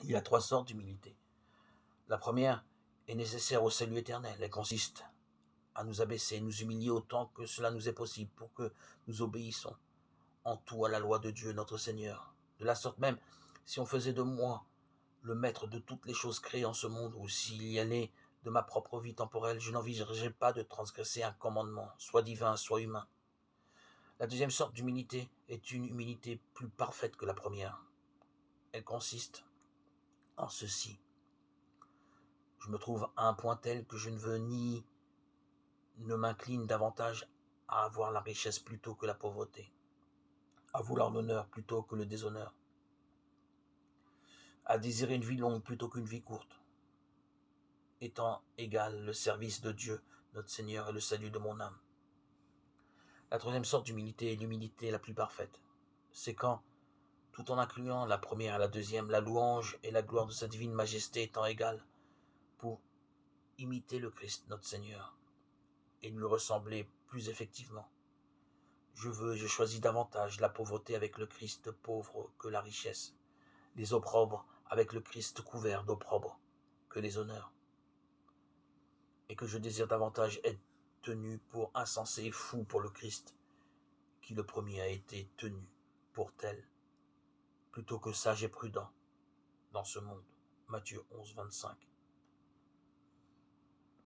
Il y a trois sortes d'humilité. La première est nécessaire au salut éternel. Elle consiste à nous abaisser, nous humilier autant que cela nous est possible pour que nous obéissons en tout à la loi de Dieu notre Seigneur. De la sorte même, si on faisait de moi le maître de toutes les choses créées en ce monde, ou s'il y allait de ma propre vie temporelle, je n'envisagerais pas de transgresser un commandement, soit divin, soit humain. La deuxième sorte d'humilité est une humilité plus parfaite que la première. Elle consiste en ceci. Je me trouve à un point tel que je ne veux ni ne m'incline davantage à avoir la richesse plutôt que la pauvreté, à vouloir l'honneur plutôt que le déshonneur, à désirer une vie longue plutôt qu'une vie courte, étant égal le service de Dieu, notre Seigneur, et le salut de mon âme. La troisième sorte d'humilité est l'humilité la plus parfaite. C'est quand, tout en incluant la première et la deuxième, la louange et la gloire de sa divine majesté étant égales, pour imiter le Christ, notre Seigneur, et lui ressembler plus effectivement. Je choisis davantage la pauvreté avec le Christ pauvre que la richesse, les opprobres avec le Christ couvert d'opprobre que les honneurs, et que je désire davantage être tenu pour insensé et fou pour le Christ, qui le premier a été tenu pour tel, plutôt que sage et prudent dans ce monde. Matthieu 11, 25.